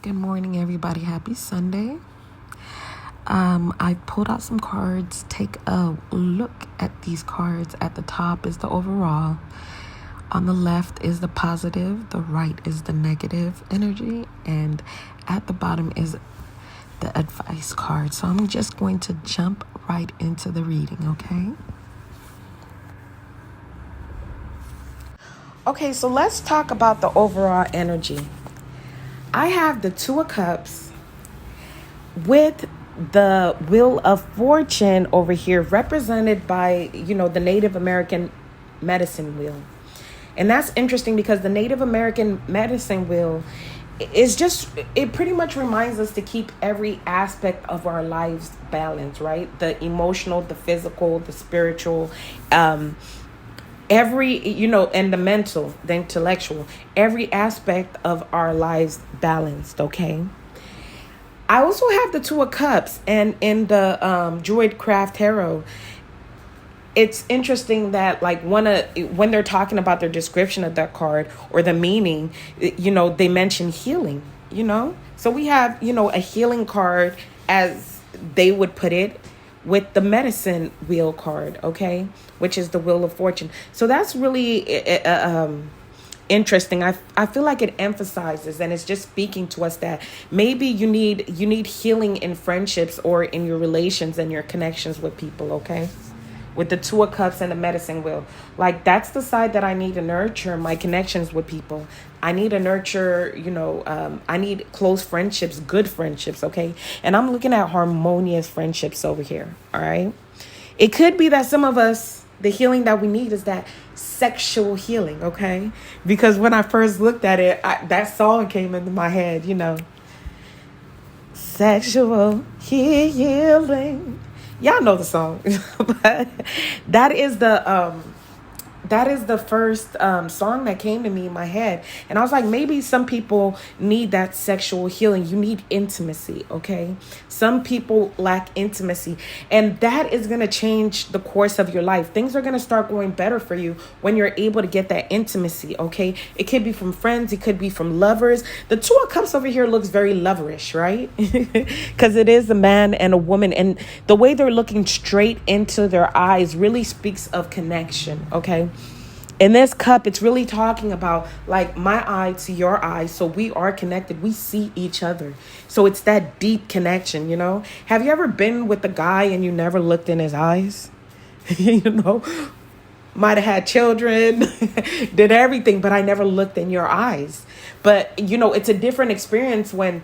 Good morning, everybody. Happy Sunday. I pulled out some cards. Take a look at these cards. At the top is the overall. On the left is the positive. The right is the negative energy. And at the bottom is the advice card. So I'm just going to jump right into the reading, okay? Okay, so let's talk about the overall energy. I have the Two of Cups with the Wheel of Fortune over here, represented by, the Native American medicine wheel. And that's interesting because the Native American medicine wheel is it pretty much reminds us to keep every aspect of our lives balanced, right? The emotional, the physical, the spiritual, and the mental, the intellectual, every aspect of our lives balanced, okay? I also have the Two of Cups, and in the Druidcraft Tarot, it's interesting that when they're talking about their description of that card or the meaning, they mention healing, So we have, a healing card as they would put it, with the medicine wheel card, okay, which is the Wheel of Fortune. So that's really interesting. I feel like it emphasizes, and it's just speaking to us that maybe you need healing in friendships or in your relations and your connections with people, okay? With the Two of Cups and the medicine wheel. That's the side that I need to nurture, my connections with people. I need to nurture, I need close friendships, good friendships, okay? And I'm looking at harmonious friendships over here, all right? It could be that some of us, the healing that we need is that sexual healing, okay? Because when I first looked at it, that song came into my head, Sexual healing. Y'all know the song. But that is the first song that came to me in my head. And I was like, maybe some people need that sexual healing. You need intimacy, okay? Some people lack intimacy. And that is going to change the course of your life. Things are going to start going better for you when you're able to get that intimacy, okay? It could be from friends. It could be from lovers. The Two of Cups over here looks very loverish, right? Because it is a man and a woman. And the way they're looking straight into their eyes really speaks of connection, okay? In this cup, it's really talking about my eye to your eye. So we are connected. We see each other. So it's that deep connection, Have you ever been with a guy and you never looked in his eyes? Might have had children, did everything, but I never looked in your eyes. But, it's a different experience when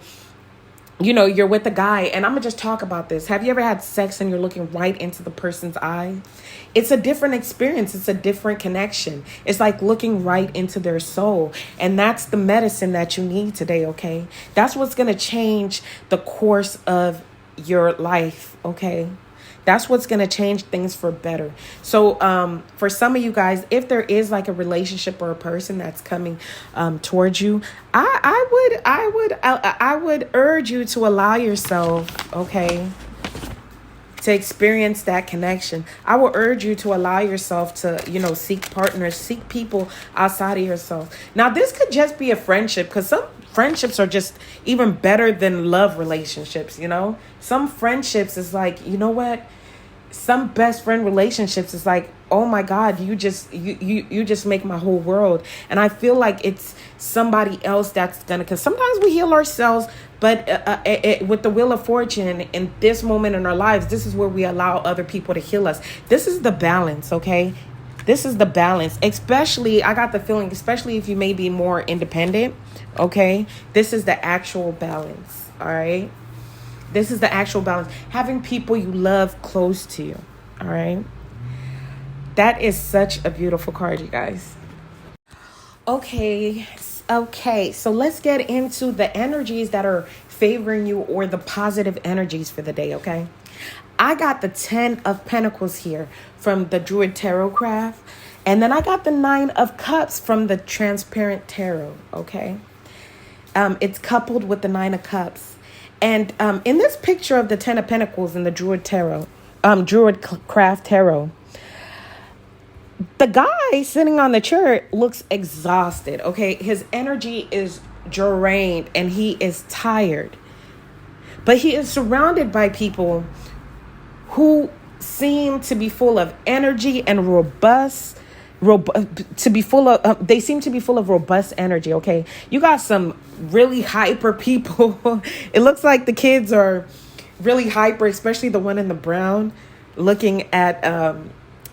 you're with a guy, and I'm going to just talk about this. Have you ever had sex and you're looking right into the person's eye? It's a different experience. It's a different connection. It's like looking right into their soul. And that's the medicine that you need today, okay? That's what's going to change the course of your life, okay? That's what's going to change things for better. So for some of you guys, if there is a relationship or a person that's coming towards you, I would urge you to allow yourself, okay, to experience that connection. I will urge you to allow yourself to, seek partners, seek people outside of yourself. Now, this could just be a friendship, because some friendships are just even better than love relationships, Some friendships is what? Some best friend relationships is oh my God, you just make my whole world. And I feel like it's somebody else that's gonna, because sometimes we heal ourselves, but with the Wheel of Fortune in this moment in our lives, this is where we allow other people to heal us. This is the balance, okay? This is the balance. Especially, I got the feeling, especially if you may be more independent, okay? This is the actual balance, all right? This is the actual balance. Having people you love close to you, all right? That is such a beautiful card, you guys. Okay, so let's get into the energies that are favoring you, or the positive energies for the day, okay? I got the 10 of Pentacles here from the Druid Tarot Craft. And then I got the 9 of Cups from the Transparent Tarot, okay? It's coupled with the 9 of Cups. And in this picture of the 10 of Pentacles in the Druid Craft Tarot, the guy sitting on the chair looks exhausted, okay? His energy is drained and he is tired. But he is surrounded by people who seem to be full of energy and they seem to be full of robust energy. Okay, you got some really hyper people. It looks like the kids are really hyper, especially the one in the brown, looking at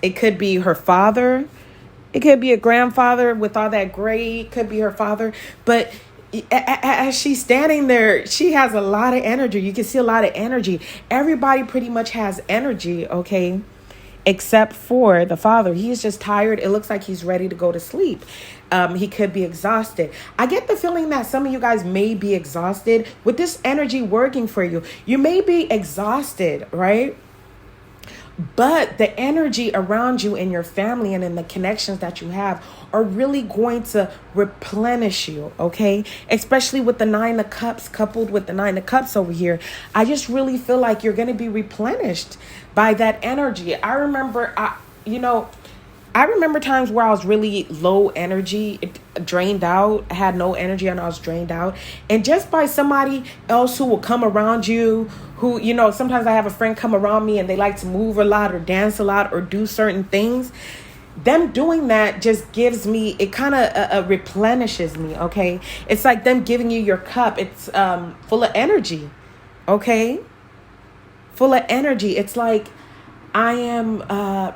it could be her father, it could be a grandfather with all that gray, it could be her father. But as she's standing there, she has a lot of energy. You can see a lot of energy. Everybody pretty much has energy, okay, except for the father. He's just tired. It looks like he's ready to go to sleep. He could be exhausted. I get the feeling that some of you guys may be exhausted with this energy working for you. You may be exhausted, right? But the energy around you and your family and in the connections that you have are really going to replenish you, okay? Especially with the 9 of Cups coupled with the 9 of Cups over here. I just really feel like you're going to be replenished by that energy. I remember times where I was really low energy, drained out. I had no energy and I was drained out. And just by somebody else who will come around you, who, sometimes I have a friend come around me and they like to move a lot or dance a lot or do certain things. Them doing that just gives me, it kind of replenishes me, okay? It's like them giving you your cup. It's full of energy, okay? Full of energy. It's like I am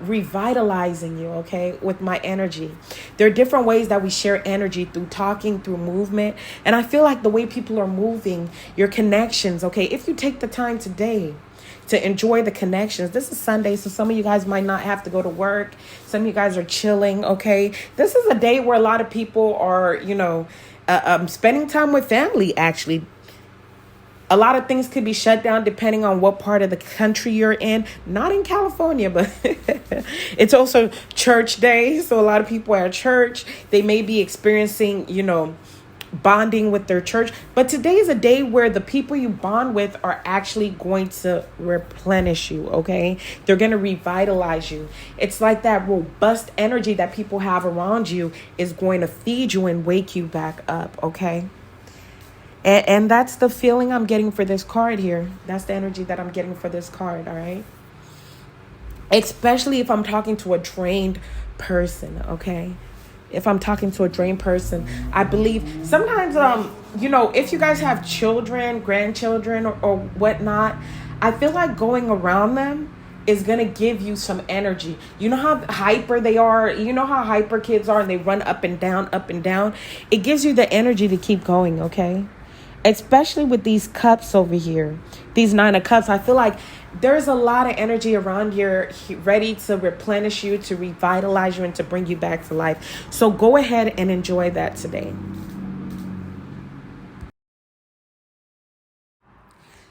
revitalizing you, okay, with my energy. There are different ways that we share energy, through talking, through movement. And I feel like the way people are moving, your connections, okay, if you take the time today to enjoy the connections. This is Sunday, so some of you guys might not have to go to work. Some of you guys are chilling, okay? This is a day where a lot of people are, spending time with family, actually. A lot of things could be shut down depending on what part of the country you're in. Not in California, but it's also church day. So a lot of people are at church. They may be experiencing, bonding with their church. But today is a day where the people you bond with are actually going to replenish you, okay? They're going to revitalize you. It's like that robust energy that people have around you is going to feed you and wake you back up, okay? And that's the feeling I'm getting for this card here. That's the energy that I'm getting for this card, all right? Especially if I'm talking to a drained person, okay? If I'm talking to a drained person, I believe sometimes, if you guys have children, grandchildren, or whatnot, I feel like going around them is going to give you some energy. You know how hyper they are? You know how hyper kids are and they run up and down, up and down? It gives you the energy to keep going, okay? Especially with these cups over here, these 9 of Cups. I feel like there's a lot of energy around here ready to replenish you, to revitalize you, and to bring you back to life. So go ahead and enjoy that today.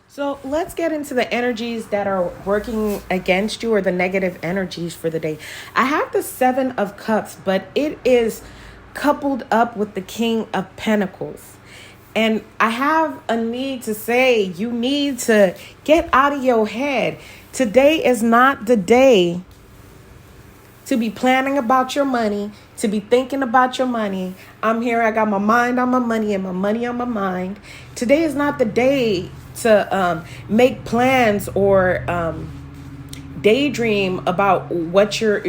So let's get into the energies that are working against you, or the negative energies for the day. I have the 7 of Cups, but it is coupled up with the King of Pentacles. And I have a need to say, you need to get out of your head. Today is not the day to be planning about your money, to be thinking about your money. I'm here, I got my mind on my money and my money on my mind. Today is not the day to make plans or daydream about what you're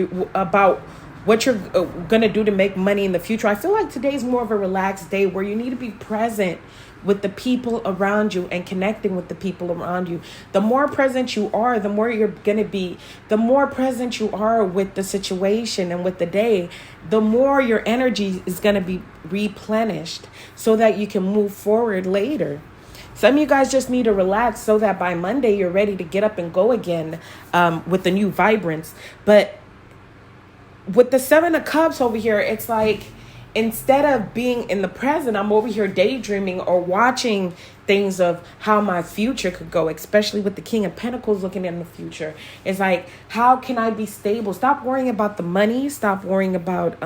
going to do to make money in the future. I feel like today's more of a relaxed day where you need to be present with the people around you and connecting with the people around you. The more present you are, the more you're going to be, the more present you are with the situation and with the day, the more your energy is going to be replenished so that you can move forward later. Some of you guys just need to relax so that by Monday you're ready to get up and go again with the new vibrance. But with the 7 of Cups over here, it's like instead of being in the present, I'm over here daydreaming or watching things of how my future could go, especially with the King of Pentacles looking in the future. It's like, how can I be stable? Stop worrying about the money. Stop worrying about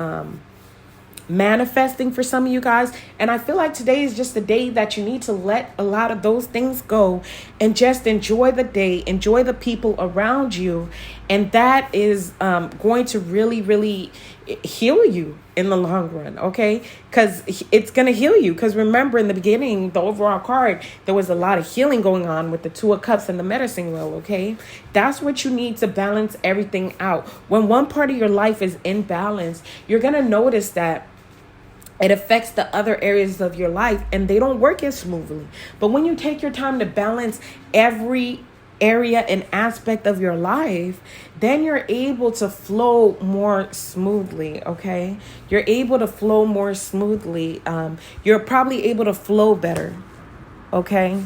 manifesting for some of you guys. And I feel like today is just the day that you need to let a lot of those things go and just enjoy the day, enjoy the people around you. And that is going to really, really heal you in the long run, okay? Because it's going to heal you. Because remember, in the beginning, the overall card, there was a lot of healing going on with the Two of Cups and the medicine wheel, okay? That's what you need to balance everything out. When one part of your life is in balance, you're going to notice that it affects the other areas of your life and they don't work as smoothly. But when you take your time to balance every area and aspect of your life, then you're able to flow more smoothly, okay? You're able to flow more smoothly. You're probably able to flow better, okay?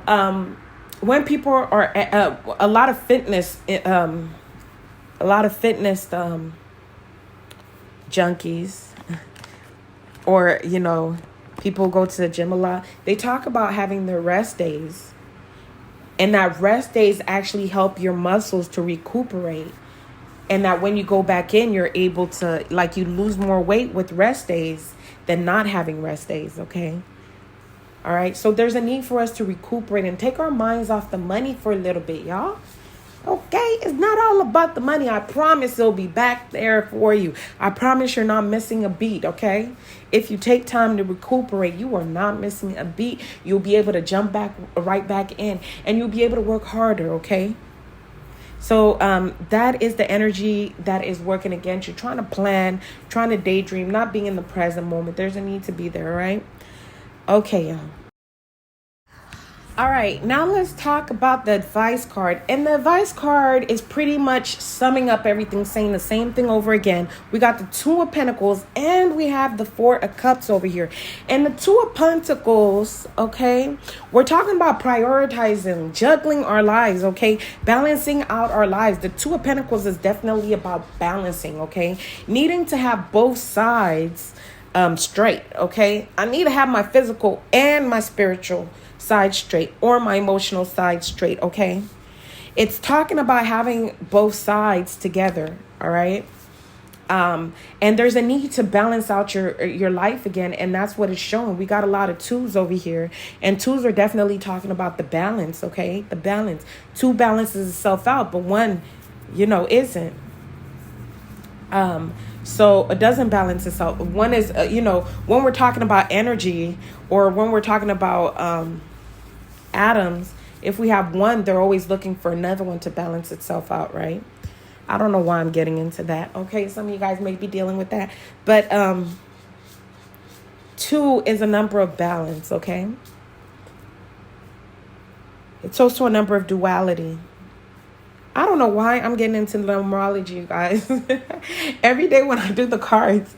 When people are a lot of fitness junkies, or, people go to the gym a lot, they talk about having their rest days. And that rest days actually help your muscles to recuperate. And that when you go back in, you're able to, you lose more weight with rest days than not having rest days, okay? All right, so there's a need for us to recuperate and take our minds off the money for a little bit, y'all. Okay, it's not all about the money. I promise it'll be back there for you. I promise you're not missing a beat, okay? If you take time to recuperate, you are not missing a beat. You'll be able to jump right back in, and you'll be able to work harder, okay? So that is the energy that is working against you. Trying to plan, trying to daydream, not being in the present moment. There's a need to be there, right? Okay, y'all. All right, now let's talk about the advice card. And the advice card is pretty much summing up everything, saying the same thing over again. We got the Two of Pentacles and we have the Four of Cups over here. And the Two of Pentacles, okay, we're talking about prioritizing, juggling our lives, okay, balancing out our lives. The Two of Pentacles is definitely about balancing, okay, needing to have both sides straight, okay. I need to have my physical and my spiritual side straight, or my emotional side straight, okay? It's talking about having both sides together, all right? And there's a need to balance out your life again, and that's what it's showing. We got a lot of twos over here, and twos are definitely talking about the balance, okay? The balance. Two balances itself out, but one, isn't. So it doesn't balance itself. One is, when we're talking about energy, or when we're talking about atoms, if we have one, they're always looking for another one to balance itself out, right? I don't know why I'm getting into that. Okay, some of you guys may be dealing with that. But two is a number of balance, okay? It's also a number of duality. I don't know why I'm getting into numerology, you guys. Every day when I do the cards,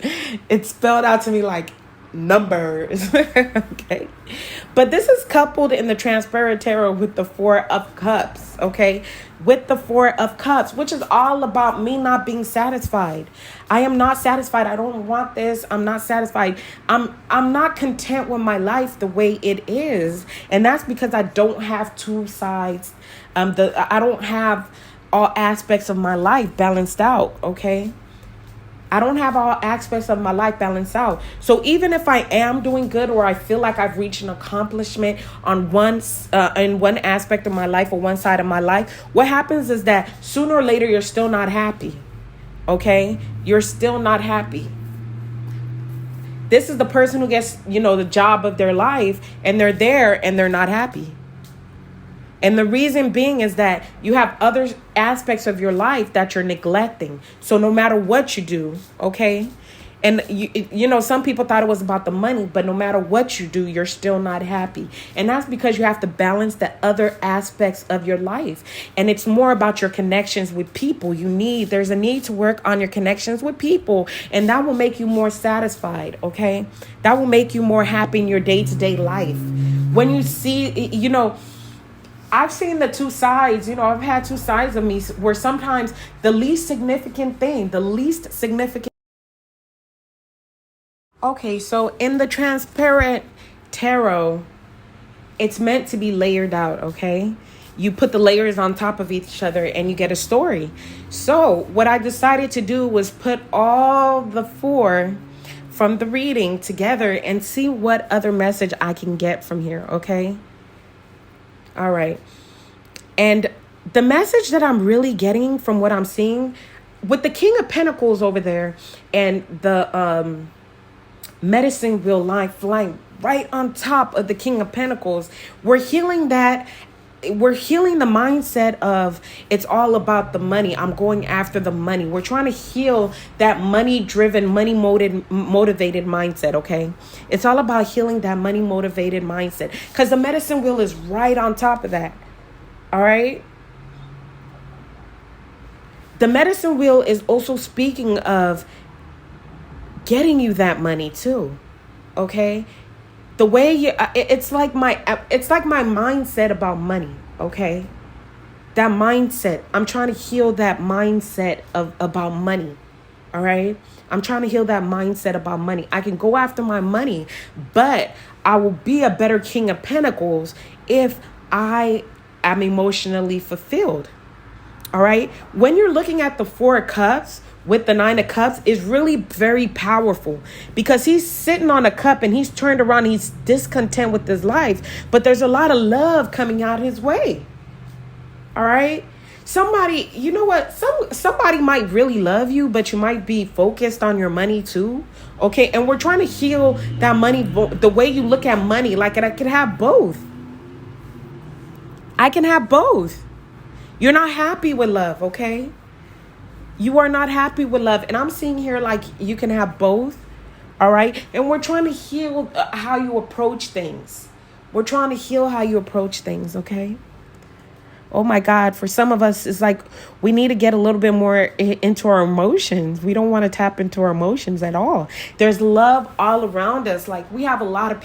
it's spelled out to me like numbers. Okay, but this is coupled in the Transparent Tarot with the Four of Cups, okay, with the Four of Cups, which is all about me not being satisfied. I am not satisfied. I don't want this. I'm not satisfied. I'm not content with my life the way it is, and that's because I don't have two sides. I don't have all aspects of my life balanced out, okay? I don't have all aspects of my life balanced out. So even if I am doing good, or I feel like I've reached an accomplishment on in one aspect of my life or one side of my life, what happens is that sooner or later you're still not happy. Okay? You're still not happy. This is the person who gets, the job of their life, and they're there and they're not happy. And the reason being is that you have other aspects of your life that you're neglecting. So no matter what you do, okay? And some people thought it was about the money, but no matter what you do, you're still not happy. And that's because you have to balance the other aspects of your life. And it's more about your connections with people. There's a need to work on your connections with people, and that will make you more satisfied, okay? That will make you more happy in your day-to-day life. When you see, I've seen the two sides, I've had two sides of me where sometimes the least significant. Okay, so in the Transparent Tarot, it's meant to be layered out, okay? You put the layers on top of each other and you get a story. So what I decided to do was put all the four from the reading together and see what other message I can get from here, okay? All right. And the message that I'm really getting from what I'm seeing, with the King of Pentacles over there and the medicine wheel line flying right on top of the King of Pentacles, we're healing the mindset of it's all about the money. I'm going after the money. We're trying to heal that money driven, money motivated mindset. Okay. It's all about healing that money motivated mindset, because the medicine wheel is right on top of that. All right. The medicine wheel is also speaking of getting you that money too. Okay. The way it's like my mindset about money. Okay. That mindset. I'm trying to heal that mindset about money. All right. I'm trying to heal that mindset about money. I can go after my money, but I will be a better King of Pentacles if I am emotionally fulfilled. All right. When you're looking at the Four of Cups with the Nine of Cups, is really very powerful, because he's sitting on a cup and he's turned around. He's discontent with his life, but there's a lot of love coming out his way. All right. Somebody, you know what? Somebody might really love you, but you might be focused on your money too. Okay. And we're trying to heal that money, the way you look at money. Like, I can have both. I can have both. You're not happy with love, okay? You are not happy with love. And I'm seeing here like you can have both, all right? And we're trying to heal how you approach things. We're trying to heal how you approach things, okay? Oh my God, for some of us, it's like we need to get a little bit more into our emotions. We don't want to tap into our emotions at all. There's love all around us. Like, we have a lot of